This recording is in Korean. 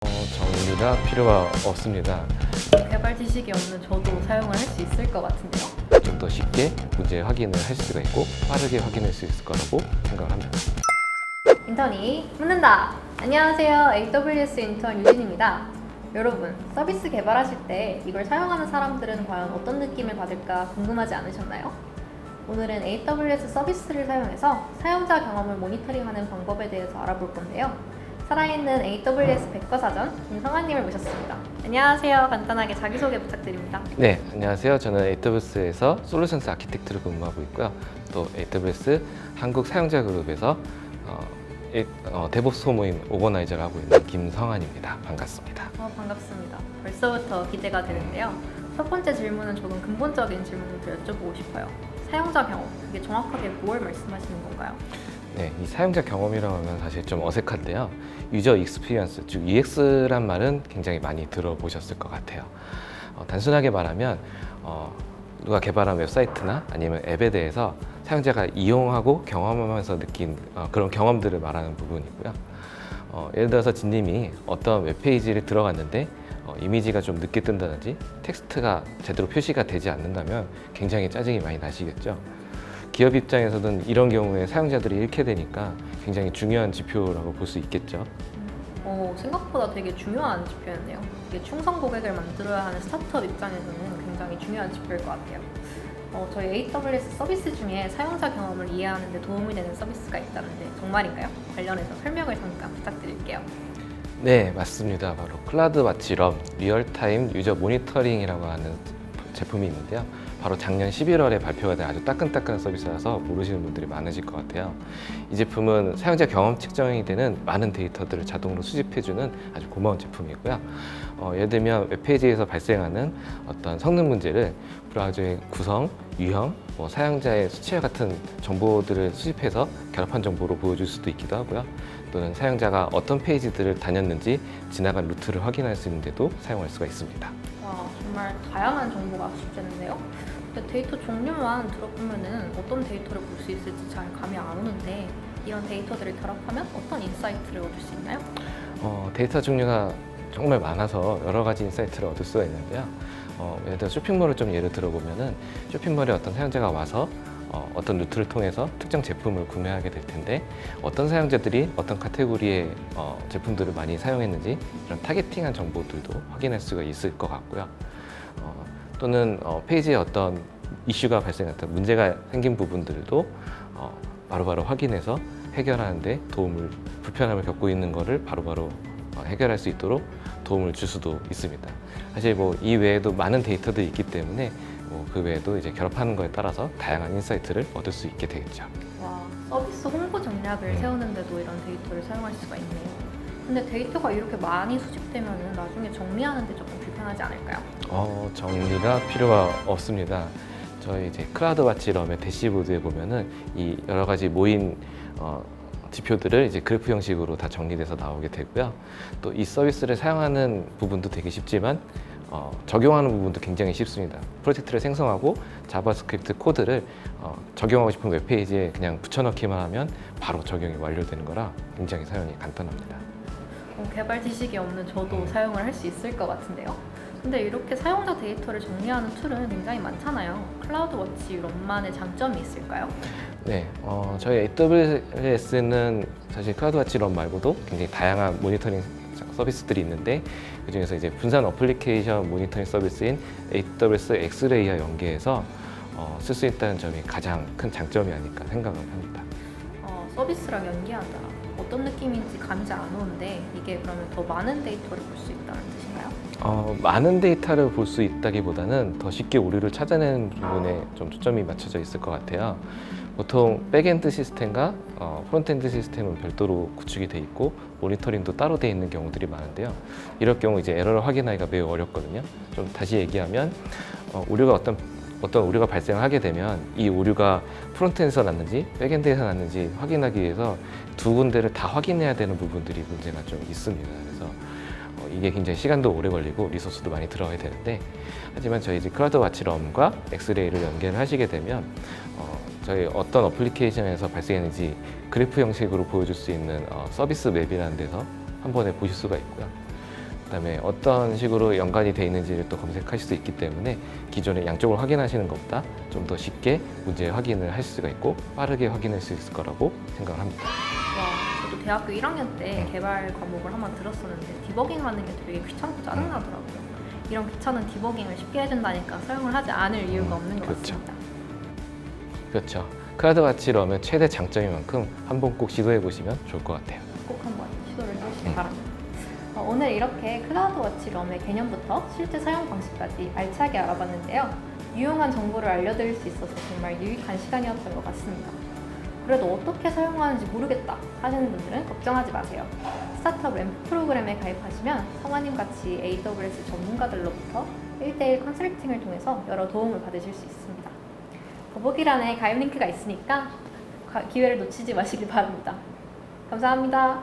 정리가 필요가 없습니다. 개발 지식이 없는 저도 사용을 할 수 있을 것 같은데요. 좀 더 쉽게 문제 확인을 할 수가 있고 빠르게 확인할 수 있을 거라고 생각을 합니다. 인턴이 묻는다. 안녕하세요. AWS 인턴 유진입니다. 여러분, 서비스 개발하실 때 이걸 사용하는 사람들은 과연 어떤 느낌을 받을까 궁금하지 않으셨나요? 오늘은 AWS 서비스를 사용해서 사용자 경험을 모니터링하는 방법에 대해서 알아볼 건데요. 살아있는 AWS 백과사전 김성환님을 모셨습니다. 안녕하세요. 간단하게 자기소개 부탁드립니다. 네, 안녕하세요. 저는 AWS에서 솔루션스 아키텍트로 근무하고 있고요. 또 AWS 한국 사용자 그룹에서 데브옵스 소모임 오거나이저를 하고 있는 김성환입니다. 반갑습니다. 반갑습니다. 벌써부터 기대가 되는데요. 첫 번째 질문은 조금 근본적인 질문부터 여쭤보고 싶어요. 사용자 경험, 이게 정확하게 뭘 말씀하시는 건가요? 네, 이 사용자 경험이라고 하면 사실 좀 어색한데요. 유저 익스피리언스, 즉 UX란 말은 굉장히 많이 들어보셨을 것 같아요. 단순하게 말하면 누가 개발한 웹사이트나 아니면 앱에 대해서 사용자가 이용하고 경험하면서 느낀 그런 경험들을 말하는 부분이고요. 예를 들어서 진님이 어떤 웹페이지를 들어갔는데 이미지가 좀 늦게 뜬다든지 텍스트가 제대로 표시가 되지 않는다면 굉장히 짜증이 많이 나시겠죠. 기업 입장에서는 이런 경우에 사용자들이 잃게 되니까 굉장히 중요한 지표라고 볼 수 있겠죠. 생각보다 되게 중요한 지표였네요. 이게 충성 고객을 만들어야 하는 스타트업 입장에서는 굉장히 중요한 지표일 것 같아요. 저희 AWS 서비스 중에 사용자 경험을 이해하는 데 도움이 되는 서비스가 있다는데 정말인가요? 관련해서 설명을 잠깐 부탁드릴게요. 네, 맞습니다. 바로 클라우드와치럼 리얼타임 유저 모니터링이라고 하는 제품이 있는데요. 바로 작년 11월에 발표가 된 아주 따끈따끈한 서비스라서 모르시는 분들이 많으실 것 같아요. 이 제품은 사용자 경험 측정이 되는 많은 데이터들을 자동으로 수집해주는 아주 고마운 제품이고요. 예를 들면 웹페이지에서 발생하는 어떤 성능 문제를 브라우저의 구성, 유형, 사용자의 수치와 같은 정보들을 수집해서 결합한 정보로 보여줄 수도 있기도 하고요. 또는 사용자가 어떤 페이지들을 다녔는지 지나간 루트를 확인할 수 있는데도 사용할 수가 있습니다. 와, 정말 다양한 정보가 수집되는데요. 근데 데이터 종류만 들어보면은 어떤 데이터를 볼 수 있을지 잘 감이 안 오는데 이런 데이터들을 결합하면 어떤 인사이트를 얻을 수 있나요? 데이터 종류가 정말 많아서 여러 가지 인사이트를 얻을 수가 있는데요. 예를 들어 쇼핑몰을 좀 예를 들어보면은 쇼핑몰에 어떤 사용자가 와서 어떤 루트를 통해서 특정 제품을 구매하게 될 텐데 어떤 사용자들이 어떤 카테고리의 제품들을 많이 사용했는지 이런 타겟팅한 정보들도 확인할 수가 있을 것 같고요. 또는 페이지에 어떤 이슈가 발생했다, 문제가 생긴 부분들도 바로바로 확인해서 해결하는데 불편함을 겪고 있는 것을 바로바로 해결할 수 있도록 도움을 줄 수도 있습니다. 사실 이 외에도 많은 데이터들이 있기 때문에 그 외에도 이제 결합하는 거에 따라서 다양한 인사이트를 얻을 수 있게 되겠죠. 와, 서비스 홍보 전략을 세우는데도 이런 데이터를 사용할 수가 있네요. 근데 데이터가 이렇게 많이 수집되면 나중에 정리하는데 조금 불편하지 않을까요? 정리가 필요가 없습니다. 저희 이제 클라우드와치럼의 대시보드에 보면은 이 여러 가지 모인 지표들을 이제 그래프 형식으로 다 정리돼서 나오게 되고요. 또 이 서비스를 사용하는 부분도 되게 쉽지만 적용하는 부분도 굉장히 쉽습니다. 프로젝트를 생성하고 자바스크립트 코드를 적용하고 싶은 웹페이지에 그냥 붙여넣기만 하면 바로 적용이 완료되는 거라 굉장히 사용이 간단합니다. 개발 지식이 없는 저도 사용을 할 수 있을 것 같은데요. 근데 이렇게 사용자 데이터를 정리하는 툴은 굉장히 많잖아요. 클라우드워치 럼만의 장점이 있을까요? 네, 저희 AWS는 사실 클라우드와치 럼 말고도 굉장히 다양한 모니터링 서비스들이 있는데 그중에서 이제 분산 어플리케이션 모니터링 서비스인 AWS 엑스레이와 연계해서 쓸 수 있다는 점이 가장 큰 장점이 아닐까 생각을 합니다. 서비스랑 연계한다. 어떤 느낌인지 감이 잘 안 오는데 이게 그러면 더 많은 데이터를 볼 수 있다는 뜻인가요? 많은 데이터를 볼 수 있다기보다는 더 쉽게 오류를 찾아내는 부분에 좀 초점이 맞춰져 있을 것 같아요. 보통 백엔드 시스템과 프론트엔드 시스템은 별도로 구축이 돼 있고 모니터링도 따로 돼 있는 경우들이 많은데요. 이럴 경우 이제 에러를 확인하기가 매우 어렵거든요. 좀 다시 얘기하면 오류가 어떤 오류가 발생을 하게 되면 이 오류가 프론트엔드에서 났는지 백엔드에서 났는지 확인하기 위해서 두 군데를 다 확인해야 되는 부분들이 문제가 좀 있습니다. 그래서 이게 굉장히 시간도 오래 걸리고 리소스도 많이 들어가야 되는데 하지만 저희 이제 클라우드와치럼과 엑스레이를 연계를 하시게 되면 저희 어떤 어플리케이션에서 발생했는지 그래프 형식으로 보여줄 수 있는 서비스 맵이라는 데서 한 번에 보실 수가 있고요. 그다음에 어떤 식으로 연관이 돼 있는지를 또 검색하실 수 있기 때문에 기존에 양쪽을 확인하시는 것보다 좀 더 쉽게 문제 확인을 할 수가 있고 빠르게 확인할 수 있을 거라고 생각을 합니다. 와, 저도 대학교 1학년 때 개발 과목을 한번 들었었는데 디버깅 하는 게 되게 귀찮고 짜증나더라고요. 이런 귀찮은 디버깅을 쉽게 해준다니까 사용을 하지 않을 이유가 없는 것 그렇죠. 같습니다. 그렇죠. 클라우드와치 럼의 최대 장점인 만큼 한번 꼭 시도해 보시면 좋을 것 같아요. 꼭 한번 시도를 해보시기 바랍니다. 오늘 이렇게 클라우드워치 럼의 개념부터 실제 사용 방식까지 알차게 알아봤는데요. 유용한 정보를 알려드릴 수 있어서 정말 유익한 시간이었던 것 같습니다. 그래도 어떻게 사용하는지 모르겠다 하시는 분들은 걱정하지 마세요. 스타트업 램프 프로그램에 가입하시면 성화님 같이 AWS 전문가들로부터 1대1 컨설팅을 통해서 여러 도움을 받으실 수 있습니다. 더보기란에 가입 링크가 있으니까 기회를 놓치지 마시길 바랍니다. 감사합니다.